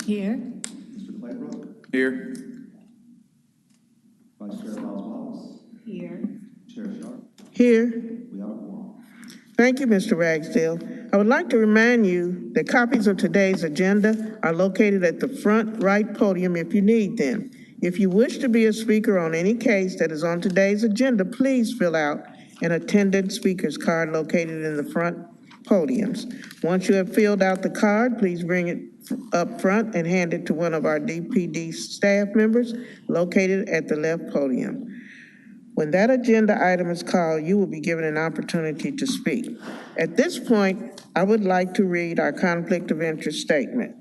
Here. Mr. Claybrook, Here. Vice Chair Miles Wallace, Here. Chair Sharp. Here. We have a quorum. Thank you, Mr. Ragsdale. I would like to remind you that copies of today's agenda are located at the front right podium if you need them. If you wish to be a speaker on any case that is on today's agenda, please fill out an attendance speaker's card located in the front podiums. Once you have filled out the card, please bring it up front and hand it to one of our DPD staff members located at the left podium. When that agenda item is called, you will be given an opportunity to speak. At this point, I would like to read our conflict of interest statement.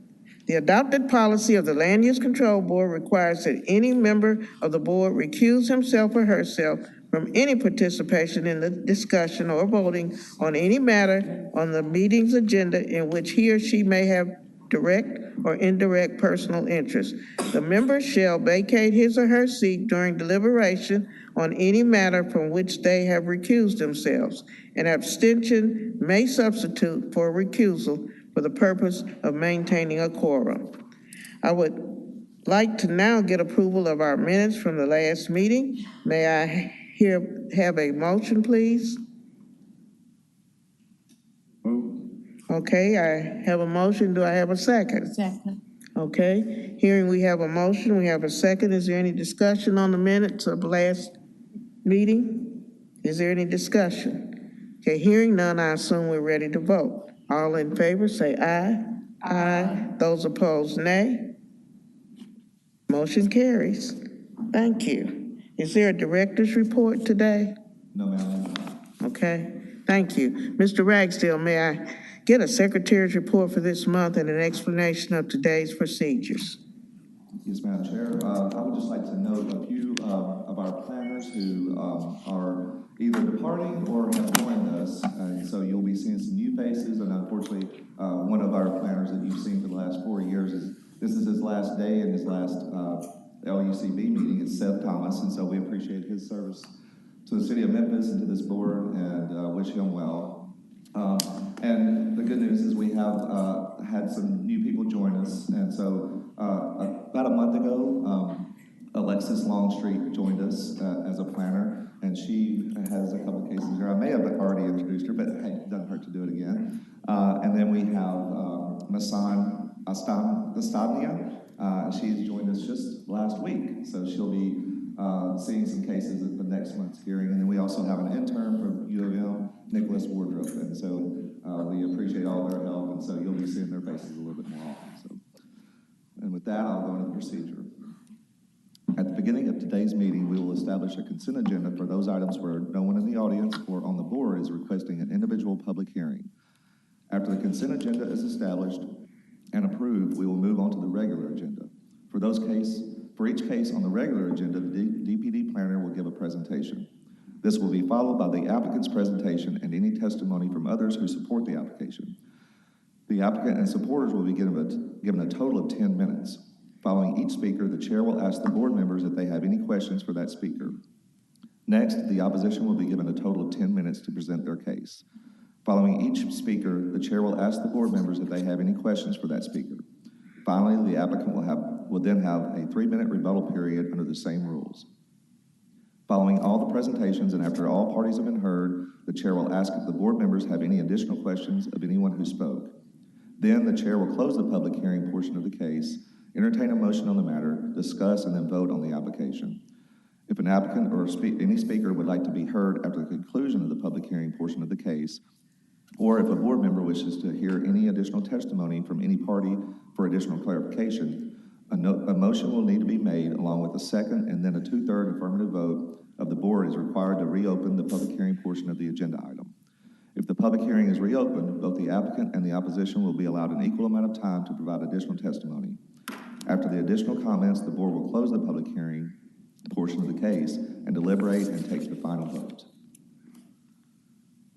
The adopted policy of the Land Use Control Board requires that any member of the board recuse himself or herself from any participation in the discussion or voting on any matter on the meeting's agenda in which he or she may have direct or indirect personal interest. The member shall vacate his or her seat during deliberation on any matter from which they have recused themselves. An abstention may substitute for recusal for the purpose of maintaining a quorum. I would like to now get approval of our minutes from the last meeting. May I have a motion, please? Move. Okay, I have a motion. Do I have a second? Second. Okay, hearing we have a motion, we have a second. Is there any discussion on the minutes of last meeting? Is there any discussion? Okay, hearing none, I assume we're ready to vote. All in favor, say aye. Aye. Those opposed, nay. Motion carries. Thank you. Is there a director's report today? No, ma'am. Okay, thank you. Mr. Ragsdale, may I get a secretary's report for this month and an explanation of today's procedures? Yes, Madam Chair. I would just like to note a few of our planners who are either departing or have joined us. And so you'll be seeing some new faces. And unfortunately, one of our planners that you've seen for the last 4 years this is his last day and his last LUCB meeting. It's Seth Thomas. And so we appreciate his service to the city of Memphis and to this board and wish him well. And the good news is we have had some new people join us. And so about a month ago, Alexis Longstreet joined us as a planner, and she has a couple cases here. I may have already introduced her, but hey, it doesn't hurt to do it again. And then we have Masan Astania. She's joined us just last week, so she'll be seeing some cases at the next month's hearing. And then we also have an intern from U of M, Nicholas Wardrop, and so we appreciate all their help, and so you'll be seeing their faces a little bit more often. So, and with that, I'll go into the procedure. At the beginning of today's meeting, we will establish a consent agenda for those items where no one in the audience or on the board is requesting an individual public hearing. After the consent agenda is established and approved, we will move on to the regular agenda. For each case on the regular agenda, the DPD planner will give a presentation. This will be followed by the applicant's presentation and any testimony from others who support the application. The applicant and supporters will be given a total of 10 minutes. Following each speaker, the chair will ask the board members if they have any questions for that speaker. Next, the opposition will be given a total of 10 minutes to present their case. Following each speaker, the chair will ask the board members if they have any questions for that speaker. Finally, the applicant will then have a 3-minute rebuttal period under the same rules. Following all the presentations and after all parties have been heard, the chair will ask if the board members have any additional questions of anyone who spoke. Then the chair will close the public hearing portion of the case, entertain a motion on the matter, discuss, and then vote on the application. If an applicant or any speaker would like to be heard after the conclusion of the public hearing portion of the case, or if a board member wishes to hear any additional testimony from any party for additional clarification, a motion will need to be made along with a second and then a 2/3 affirmative vote of the board is required to reopen the public hearing portion of the agenda item. If the public hearing is reopened, both the applicant and the opposition will be allowed an equal amount of time to provide additional testimony. After the additional comments, the board will close the public hearing portion of the case and deliberate and take the final vote.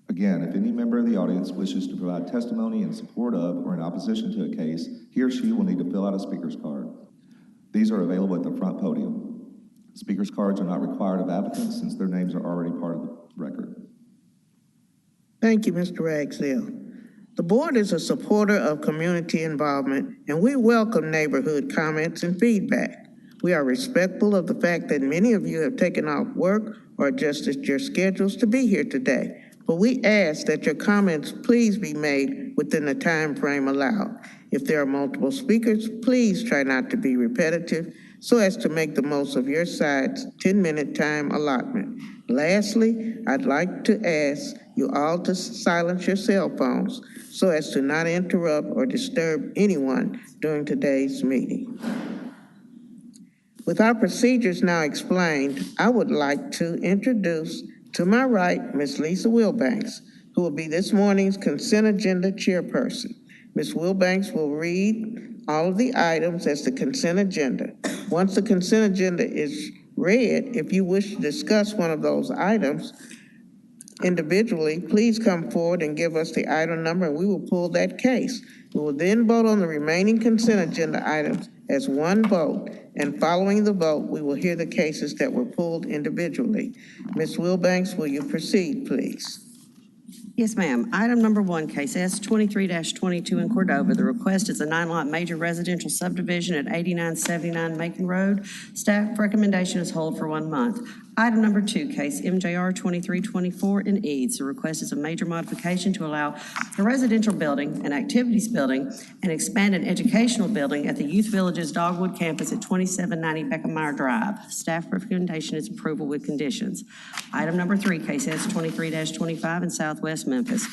Again, if any member of the audience wishes to provide testimony in support of or in opposition to a case, he or she will need to fill out a speaker's card. These are available at the front podium. Speaker's cards are not required of applicants since their names are already part of the record. Thank you, Mr. Ragsdale. The board is a supporter of community involvement, and we welcome neighborhood comments and feedback. We are respectful of the fact that many of you have taken off work or adjusted your schedules to be here today, but we ask that your comments please be made within the time frame allowed. If there are multiple speakers, please try not to be repetitive so as to make the most of your side's 10-minute time allotment. Lastly, I'd like to ask you all to silence your cell phones so as to not interrupt or disturb anyone during today's meeting. With our procedures now explained, I would like to introduce to my right, Ms. Lisa Wilbanks, who will be this morning's consent agenda chairperson. Ms. Wilbanks will read all of the items as the consent agenda. Once the consent agenda is read, if you wish to discuss one of those items individually, please come forward and give us the item number and we will pull that case. We will then vote on the remaining consent agenda items as one vote, and following the vote, we will hear the cases that were pulled individually. Ms. Wilbanks, will you proceed, please? Yes, ma'am. Item number 1, case S23-22 in Cordova. The request is a 9-lot major residential subdivision at 8979 Macon Road. Staff recommendation is hold for 1 month. Item number 2, case MJR 2324 in Eads. The request is a major modification to allow a residential building, an activities building, and expand an educational building at the Youth Village's Dogwood campus at 2790 Beckemeyer Drive. Staff recommendation is approval with conditions. Item number 3, case S23-25 in Southwest Memphis.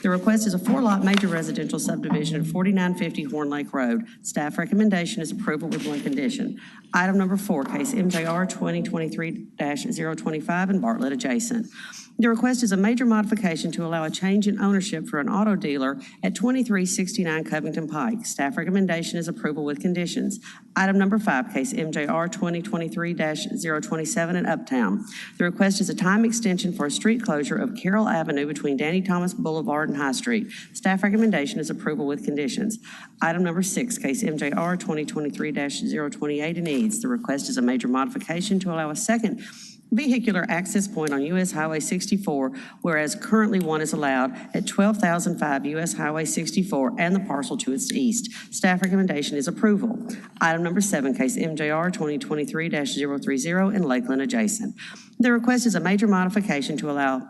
The request is a 4-lot major residential subdivision at 4950 Horn Lake Road. Staff recommendation is approval with one condition. Item number 4, case MJR 2023-025 in Bartlett adjacent. The request is a major modification to allow a change in ownership for an auto dealer at 2369 Covington Pike. Staff recommendation is approval with conditions. Item number 5, case MJR 2023-027 in Uptown. The request is a time extension for a street closure of Carroll Avenue between Danny Thomas Boulevard and High Street. Staff recommendation is approval with conditions. Item number 6, case MJR 2023-028 in Eads. The request is a major modification to allow a second vehicular access point on U.S. Highway 64, whereas currently one is allowed at 12,005 U.S. Highway 64 and the parcel to its east. Staff recommendation is approval. Item number 7, case MJR 2023-030 in Lakeland adjacent. The request is a major modification to allow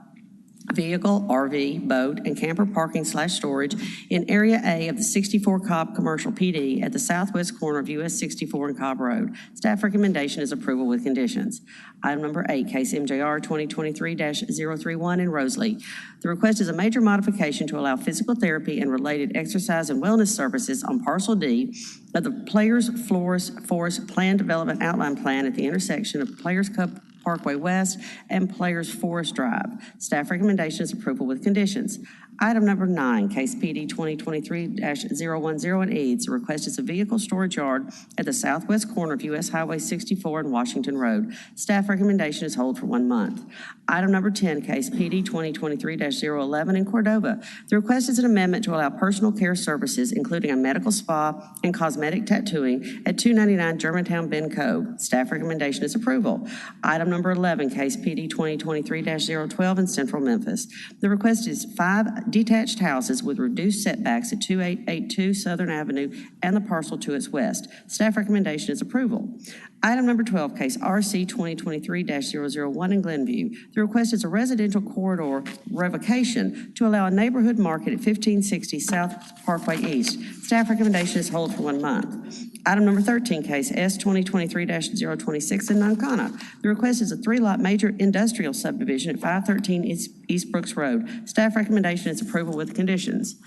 vehicle, RV, boat, and camper parking / storage in Area A of the 64 Cobb Commercial PD at the southwest corner of US 64 and Cobb Road. Staff recommendation is approval with conditions. Item number 8, case MJR 2023-031 in Rosalie. The request is a major modification to allow physical therapy and related exercise and wellness services on Parcel D of the Players Forest Plan Development Outline Plan at the intersection of Players Cup Parkway West and Players Forest Drive. Staff recommendation is approval with conditions. Item number 9, case PD 2023-010 in Eads. The request is a vehicle storage yard at the southwest corner of U.S. Highway 64 and Washington Road. Staff recommendation is hold for 1 month. Item number 10, case PD 2023-011 in Cordova. The request is an amendment to allow personal care services, including a medical spa and cosmetic tattooing at 299 Germantown Bend Cove. Staff recommendation is approval. Item number 11, case PD 2023-012 in Central Memphis. The request is 5 detached houses with reduced setbacks at 2882 Southern Avenue and the parcel to its west. Staff recommendation is approval. Item number 12, case RC 2023-001 in Glenview. The request is a residential corridor revocation to allow a neighborhood market at 1560 South Parkway East. Staff recommendation is hold for 1 month. Item number 13, case S 2023-026 in Nankana. The request is a 3-lot major industrial subdivision at 513 East Brooks Road. Staff recommendation is approval with conditions.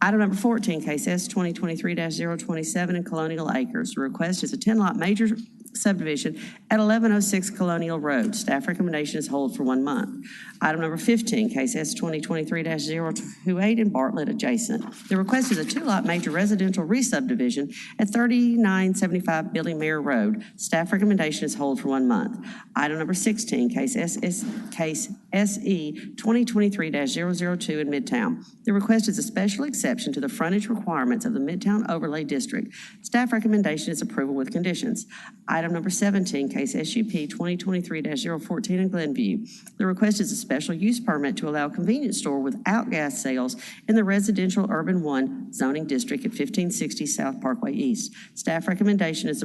Item number 14, case S 2023-027 in Colonial Acres. The request is a 10-lot major subdivision at 1106 Colonial Road. Staff recommendation is hold for 1 month. Item number 15, case S 2023-028 in Bartlett adjacent. The request is a 2-lot major residential re-subdivision at 3975 Billy Mayer Road. Staff recommendation is hold for 1 month. Item number 16, case SE 2023-002 in Midtown. The request is a special exception to the frontage requirements of the Midtown Overlay District. Staff recommendation is approval with conditions. Item number 17, case SUP 2023-014 in Glenview. The request is a special use permit to allow a convenience store without gas sales in the residential urban 1 zoning district at 1560 South Parkway East. Staff recommendation is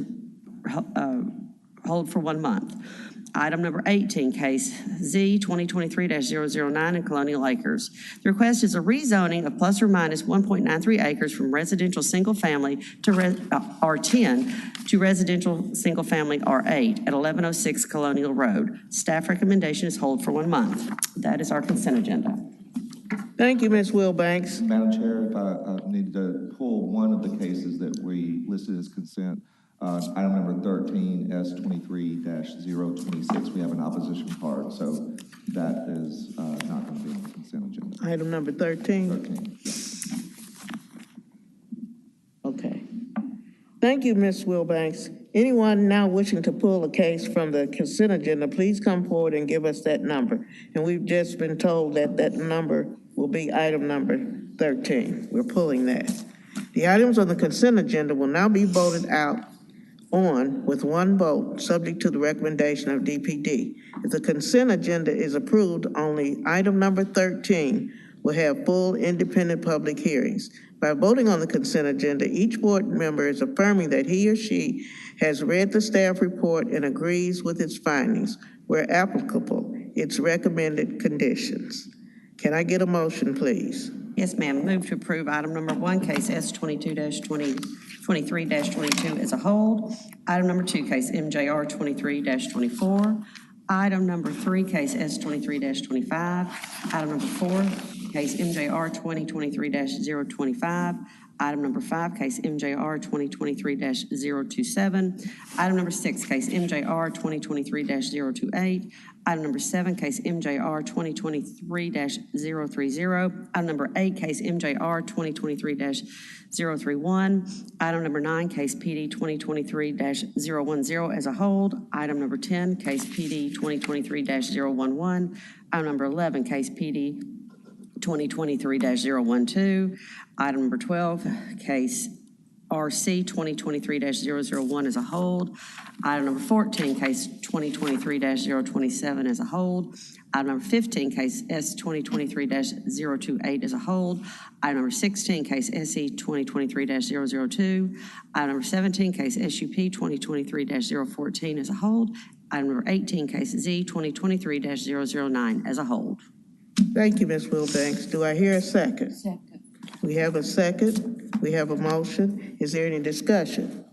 hold for 1 month. Item number 18, case Z 2023-009 in Colonial Acres. The request is a rezoning of plus or minus 1.93 acres from residential single family to R10 to residential single family R8 at 1106 Colonial Road. Staff recommendation is hold for 1 month. That is our consent agenda. Thank you, Ms. Wilbanks. Madam Chair, if I need to pull one of the cases that we listed as consent, item number 13, S23-026, we have an opposition card, so that is not going to be on the consent agenda. Item number 13. 13, yeah. Okay. Thank you, Ms. Wilbanks. Anyone now wishing to pull a case from the consent agenda, please come forward and give us that number. And we've just been told that that number will be item number 13. We're pulling that. The items on the consent agenda will now be voted out on with 1 vote, subject to the recommendation of DPD. If the consent agenda is approved, only item number 13 will have full independent public hearings. By voting on the consent agenda, each board member is affirming that he or she has read the staff report and agrees with its findings, where applicable, its recommended conditions. Can I get a motion, please? Yes, ma'am. Move to approve item number 1, case S22-23-22 as a whole. Item number 2, case MJR 23-24. Item number 3, case S23-25. Item number 4, case MJR 2023-025. Item number 5, case MJR 2023-027. Item number 6, case MJR 2023-028. Item number 7, case MJR 2023-030. Item number 8, case MJR 2023-031. Item number 9, case PD 2023-010 as a whole. Item number 10, case PD 2023-011. Item number 11, case PD 2023-012. Item number 12, case RC 2023-001 as a hold. Item number 14, case 2023-027 as a hold. Item number 15, case S 2023-028 as a hold. Item number 16, case SE 2023-002. Item number 17, case SUP 2023-014 as a hold. Item number 18, case Z 2023-009 as a hold. Thank you, Ms. Wilbanks. Do I hear a second? Second. We have a second. We have a motion. Is there any discussion?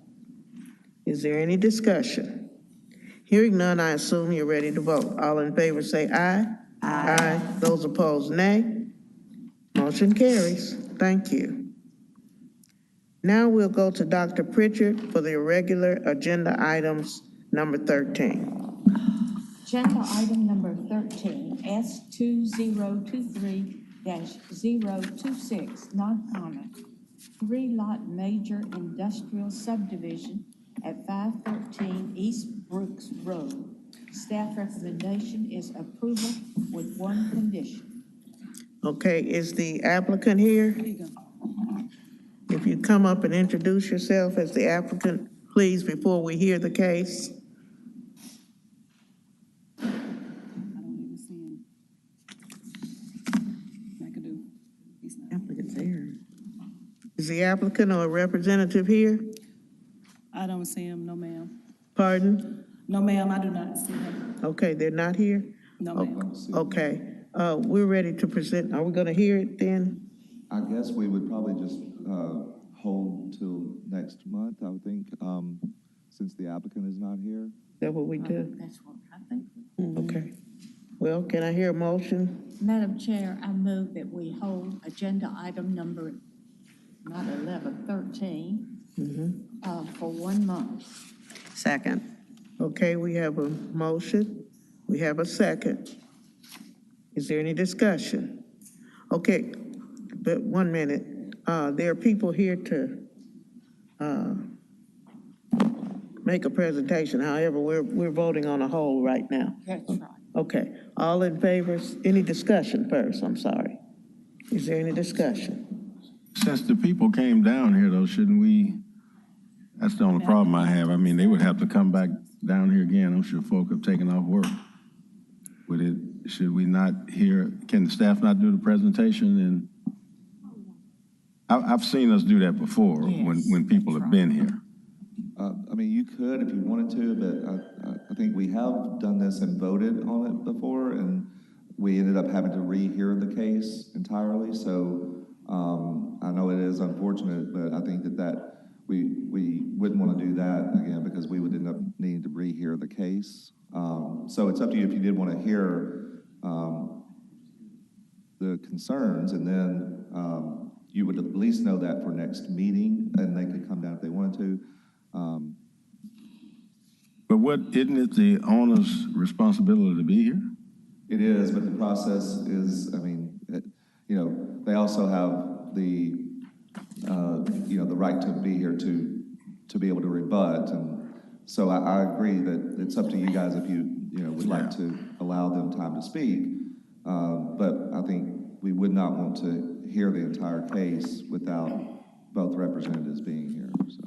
Is there any discussion? Hearing none, I assume you're ready to vote. All in favor say aye. Aye. Those opposed, nay. Motion carries. Thank you. Now we'll go to Dr. Pritchard for the irregular agenda items number 13. Agenda item number 13, S2023-026, non-comment. 3-lot major industrial subdivision at 513 East Brooks Road. Staff recommendation is approval with 1 condition. Okay, is the applicant here? If you come up and introduce yourself as the applicant, please, before we hear the case. Applicant's there. Is the applicant or a representative here? I don't see him, no ma'am. Pardon? No ma'am, I do not see him. Okay, they're not here? No Oh, ma'am. okay, we're ready to present. Are we gonna hear it then? I guess we would probably just hold till next month, I would think, since the applicant is not here. Is that what we do? That's what I think. Okay. Well, can I hear a motion? Madam Chair, I move that we hold agenda item number, not 11, 13, for 1 month. Second. Okay, we have a motion. We have a second. Is there any discussion? Okay, but 1 minute. There are people here to make a presentation. However, we're voting on a whole right now. That's right. Okay, all in favor, any discussion first, I'm sorry. Is there any discussion? Since the people came down here, though, shouldn't we, that's the only problem I have. I mean, they would have to come back down here again. I'm sure folk have taken off work. Should we not hear, can the staff not do the presentation? And I've seen us do that before when people have been here. I mean, you could if you wanted to, but I think we have done this and voted on it before, and we ended up having to rehear the case entirely. So I know it is unfortunate, but I think that we wouldn't want to do that again because we would end up needing to rehear the case. So it's up to you if you did want to hear the concerns, and then you would at least know that for next meeting, and they could come down if they wanted to. But isn't it the owner's responsibility to be here? It is, but the process is, I mean, they also have the right to be here to be able to rebut. And so I agree that it's up to you guys if you would like to allow them time to speak. But I think we would not want to hear the entire case without both representatives being here, so.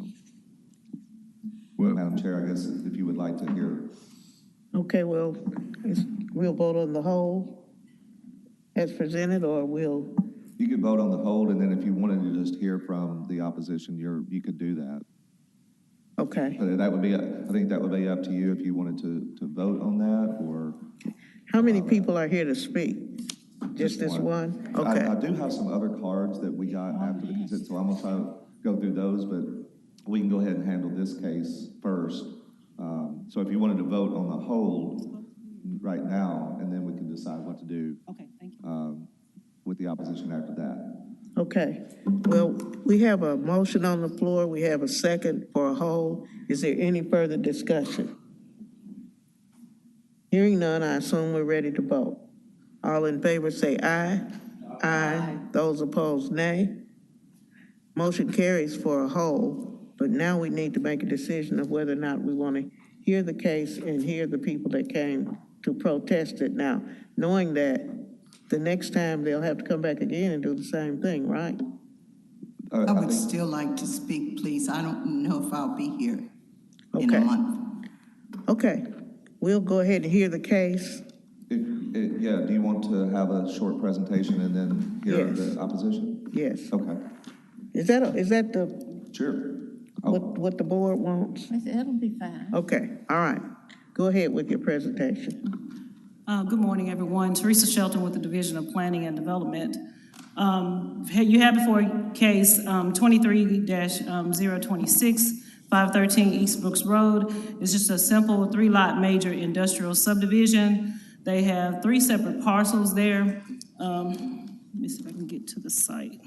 Well, Madam Chair, I guess if you would like to hear. Okay, well, we'll vote on the whole as presented, or You could vote on the hold, and then if you wanted to just hear from the opposition, you could do that. okay. But that would be, I think that would be up to you if you wanted to vote on that, or. How many people are here to speak? Just this one? Okay. I do have some other cards that we got after the consent, so I'm gonna try to go through those, but we can go ahead and handle this case first. So if you wanted to vote on the hold right now, and then we can decide what to do Okay, thank you. with the opposition after that. Okay, well, we have a motion on the floor, we have a second for a hold. Is there any further discussion? Hearing none, I assume we're ready to vote. All in favor say aye. Aye. Those opposed, nay. Motion carries for a hold, but now we need to make a decision of whether or not we want to hear the case and hear the people that came to protest it. Now, knowing that the next time they'll have to come back again and do the same thing, right? I would think- still like to speak, please. I don't know if I'll be here in Okay. a month. Okay, we'll go ahead and hear the case. Yeah, do you want to have a short presentation and then hear Yes. the opposition? Yes. Okay, Is that the, sure. what the board wants? It'll be fine. Okay, all right. Go ahead with your presentation. Good morning, everyone. Teresa Shelton with the Division of Planning and Development. You have before you case 23-026, 513 East Brooks Road. It's just a simple 3-lot major industrial subdivision. They have 3 separate parcels there. Let me see if I can get to the site.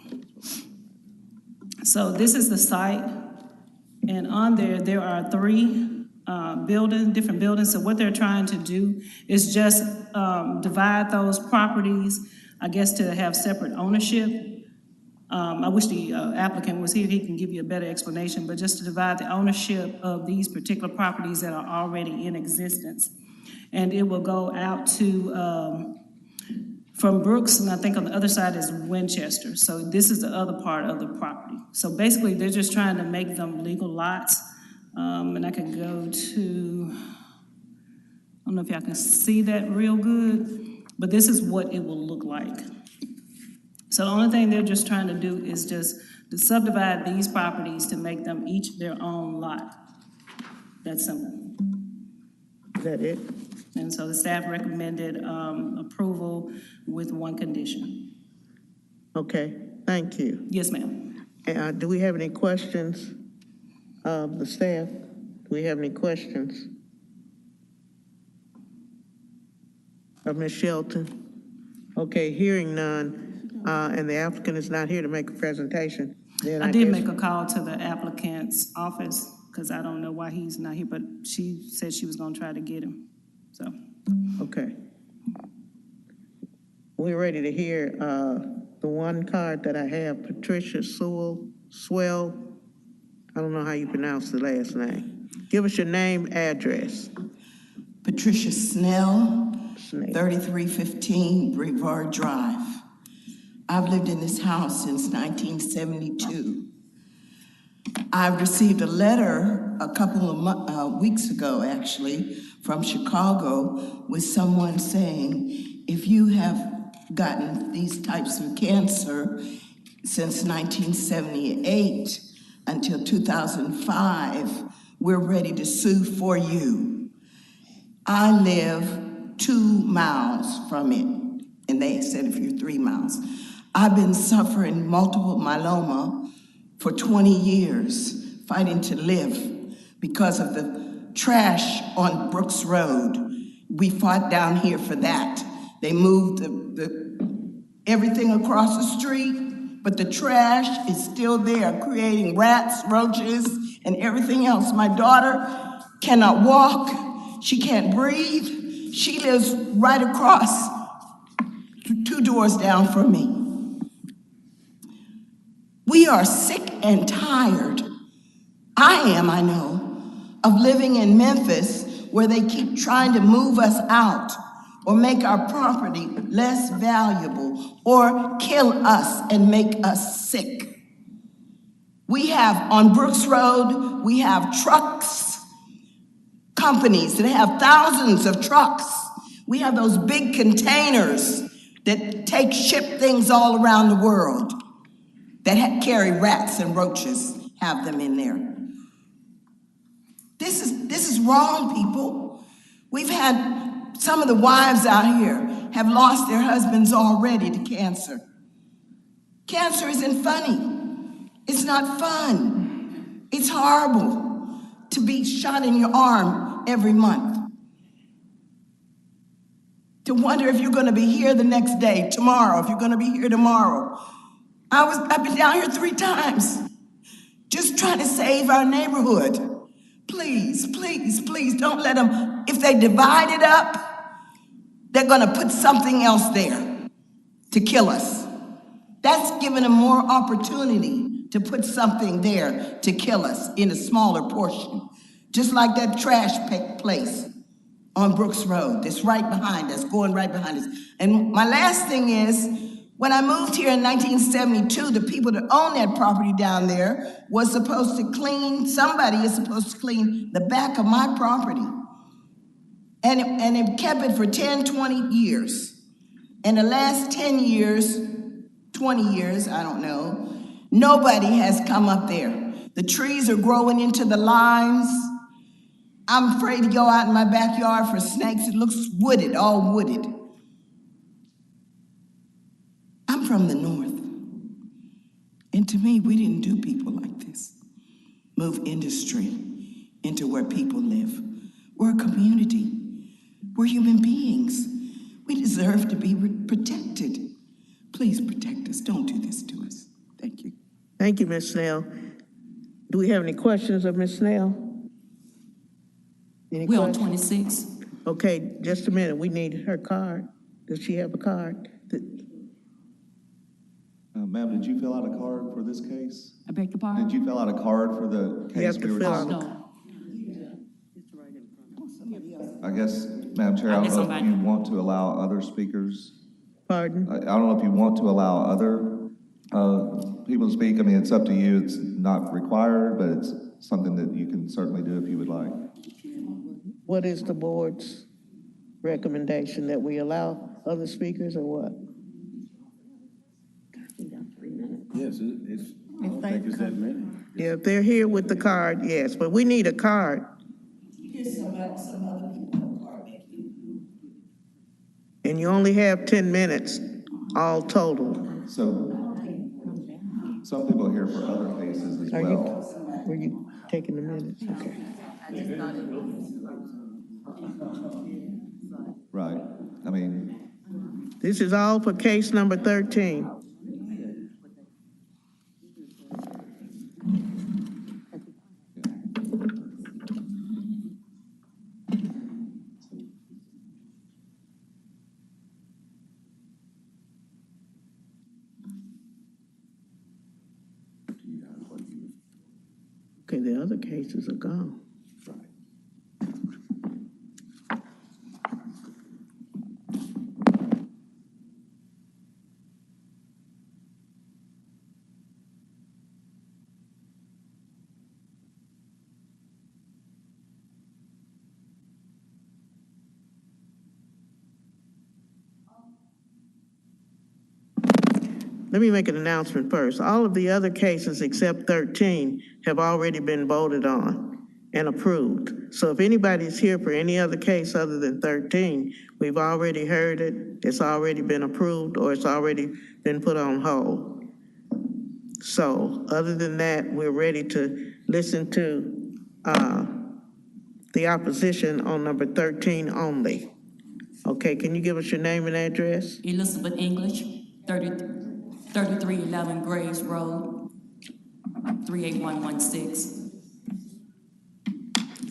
So this is the site, and on there are 3 different buildings. So what they're trying to do is just divide those properties, I guess, to have separate ownership. I wish the applicant was here, he can give you a better explanation, but just to divide the ownership of these particular properties that are already in existence. And it will go out to, from Brooks, and I think on the other side is Winchester. So this is the other part of the property. So basically, they're just trying to make them legal lots. And I can go to, I don't know if y'all can see that real good, but this is what it will look like. So the only thing they're just trying to do is just to subdivide these properties to make them each their own lot. That's simple. Is that it? And so the staff recommended approval with one condition. Okay, thank you. Yes, ma'am. Do we have any questions of the staff? Do we have any questions of Ms. Shelton? Okay, hearing none, and the applicant is not here to make a presentation, then I did guess- make a call to the applicant's office, because I don't know why he's not here, but she said she was gonna try to get him, so. Okay. We're ready to hear the one card that I have, Patricia Swell. I don't know how you pronounce the last name. Give us your name, address. Patricia Snell, Snell. 3315 Brevard Drive. I've lived in this house since 1972. I've received a letter a couple of weeks ago, actually, from Chicago with someone saying, if you have gotten these types of cancer since 1978 until 2005, we're ready to sue for you. I live 2 miles from it, and they said if you're 3 miles. I've been suffering multiple myeloma for 20 years, fighting to live because of the trash on Brooks Road. We fought down here for that. They moved everything across the street, but the trash is still there, creating rats, roaches, and everything else. My daughter cannot walk. She can't breathe. She lives right across, 2 doors down from me. We are sick and tired. I know, of living in Memphis where they keep trying to move us out or make our property less valuable or kill us and make us sick. We have, on Brooks Road, we have trucks, companies that have thousands of trucks. We have those big containers that ship things all around the world that carry rats and roaches, have them in there. This is wrong, people. We've had some of the wives out here have lost their husbands already to cancer. Cancer isn't funny. It's not fun. It's horrible to be shot in your arm every month. To wonder if you're gonna be here the next day, tomorrow, if you're gonna be here tomorrow. I've been down here 3 times, just trying to save our neighborhood. Please, please, please don't let them, if they divide it up, they're gonna put something else there to kill us. That's giving them more opportunity to put something there to kill us in a smaller portion. Just like that trash place on Brooks Road that's right behind us, going right behind us. And my last thing is, when I moved here in 1972, the people that own that property down there was supposed to clean, somebody is supposed to clean the back of my property. And it kept it for 10, 20 years. In the last 10 years, 20 years, I don't know, nobody has come up there. The trees are growing into the limes. I'm afraid to go out in my backyard for snakes. It looks wooded, all wooded. I'm from the north, and to me, we didn't do people like this. Move industry into where people live. We're a community. We're human beings. We deserve to be protected. Please protect us. Don't do this to us. Thank you. Thank you, Ms. Snell. Do we have any questions of Ms. Snell? Any We're on questions? 26. Okay, just a minute. We need her card. Does she have a card? Ma'am, did you fill out a card for this case? I beg your pardon? Did you fill out a card for the You have case to we were fill out discussing? No. I guess, Madam Chair, I don't know if somebody. you want to allow other speakers. Pardon? I don't know if you want to allow other people to speak. I mean, it's up to you. It's not required, but it's something that you can certainly do if you would like. What is the board's recommendation, that we allow other speakers or what? Yes, it's, I don't think it's that many. Yeah, if they're here with the card, yes, but we need a card. And you only have 10 minutes, all total. So, some people are here for other cases as Are you, well. were you taking the minutes? Okay. Right. I mean, This is all for case number 13. Okay, the other cases are gone. let me make an announcement first. All of the other cases except 13 have already been voted on and approved. So if anybody's here for any other case other than 13, we've already heard it, it's already been approved, or it's already been put on hold. So other than that, we're ready to listen to the opposition on number 13 only. Okay, can you give us your name and address? Elizabeth English, 3311 Graves Road, 38116.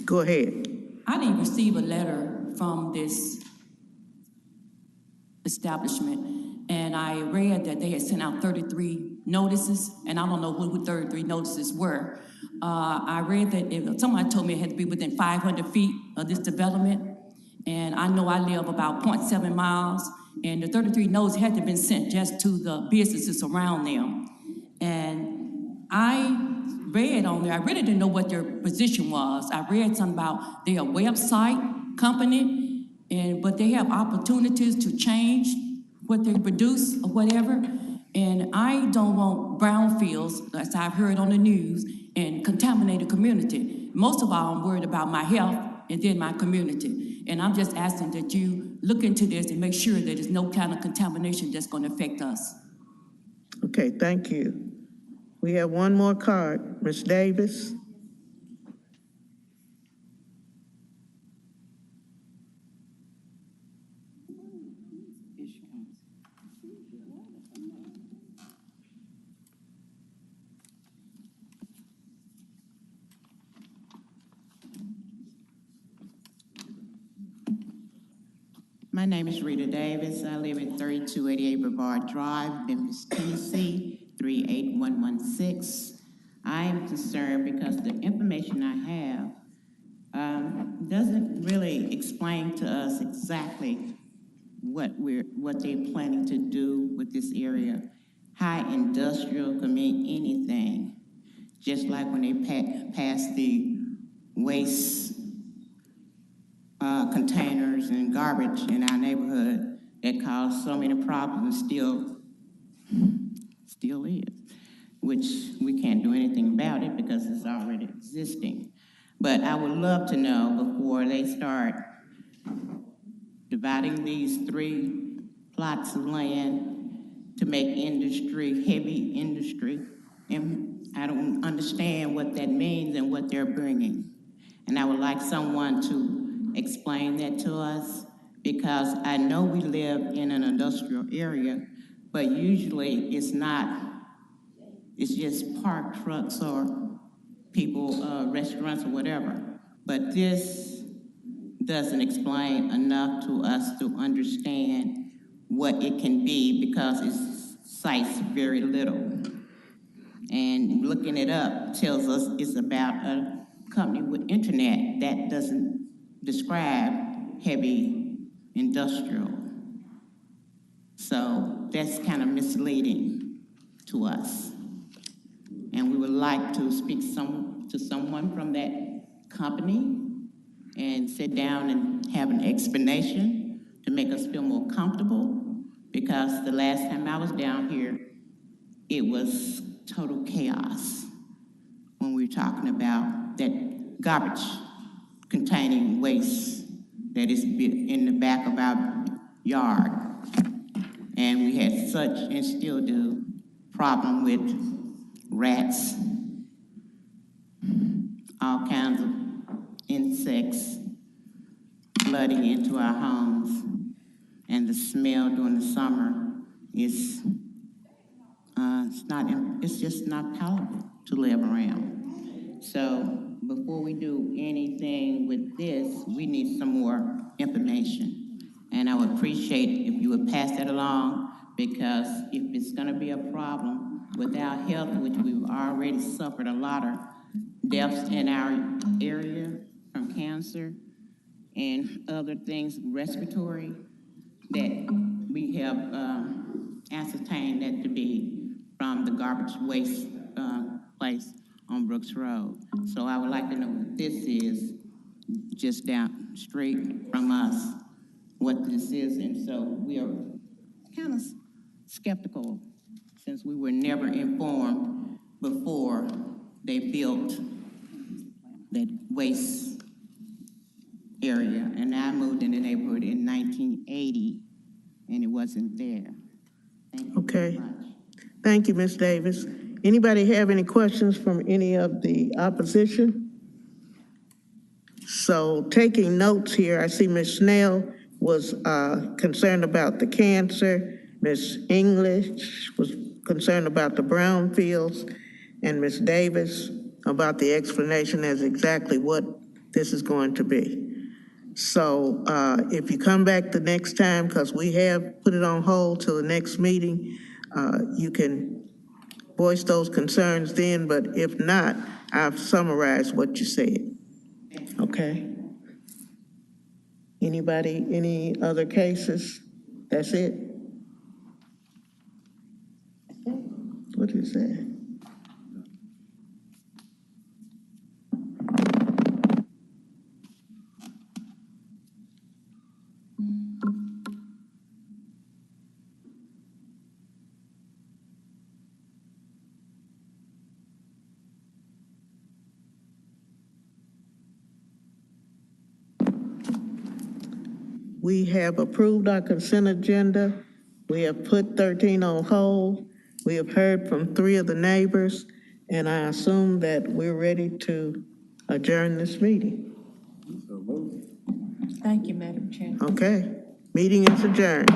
Go ahead. I didn't receive a letter from this establishment, and I read that they had sent out 33 notices, and I don't know who 33 notices were. I read that somebody told me it had to be within 500 feet of this development, and I know I live about 0.7 miles, and the 33 notices had to have been sent just to the businesses around them. And I read on there, I really didn't know what their position was. I read something about their website company, but they have opportunities to change what they produce or whatever. And I don't want brownfields, as I've heard on the news, and contaminate the community. Most of all, I'm worried about my health and then my community. And I'm just asking that you look into this and make sure that there's no kind of contamination that's going to affect us. Okay, thank you. We have one more card. Ms. Davis? My name is Rita Davis. I live at 3288 Brevard Drive, Memphis, Tennessee, 38116. I am concerned because the information I have doesn't really explain to us exactly what they're planning to do with this area. High industrial can mean anything. Just like when they passed the waste containers and garbage in our neighborhood that caused so many problems and still is, which we can't do anything about it because it's already existing. But I would love to know before they start dividing these 3 plots of land to make industry, heavy industry, and I don't understand what that means and what they're bringing. And I would like someone to explain that to us, because I know we live in an industrial area, but usually it's just parked trucks or people, restaurants or whatever. But this doesn't explain enough to us to understand what it can be, because it cites very little. And looking it up tells us it's about a company with internet that doesn't describe heavy industrial. So that's kind of misleading to us. And we would like to speak to someone from that company and sit down and have an explanation to make us feel more comfortable, because the last time I was down here, it was total chaos when we were talking about that garbage containing waste that is in the back of our yard. And we had such, and still do, problem with rats, all kinds of insects flooding into our homes. And the smell during the summer is, it's just not palatable to live around. So before we do anything with this, we need some more information. And I would appreciate if you would pass that along, because if it's gonna be a problem with our health, which we've already suffered a lot of deaths in our area from cancer and other things, respiratory, that we have ascertained that to be from the garbage waste place on Brooks Road. So I would like to know what this is, just down straight from us, what this is. And so we are kind of skeptical since we were never informed before they built that waste area. And I moved in the neighborhood in 1980, and it wasn't there. Thank you Okay. very much. Thank you, Ms. Davis. Anybody have any questions from any of the opposition? So taking notes here, I see Ms. Snell was concerned about the cancer, Ms. English was concerned about the brownfields, and Ms. Davis about the explanation as exactly what this is going to be. So if you come back the next time, because we have put it on hold till the next meeting, you can voice those concerns then, but if not, I've summarized what you said. Okay? Anybody, any other cases? That's it? What is that? We have approved our consent agenda. We have put 13 on hold. We have heard from 3 of the neighbors, and I assume that we're ready to adjourn this meeting. Thank you, Madam Chair. Okay, meeting is adjourned.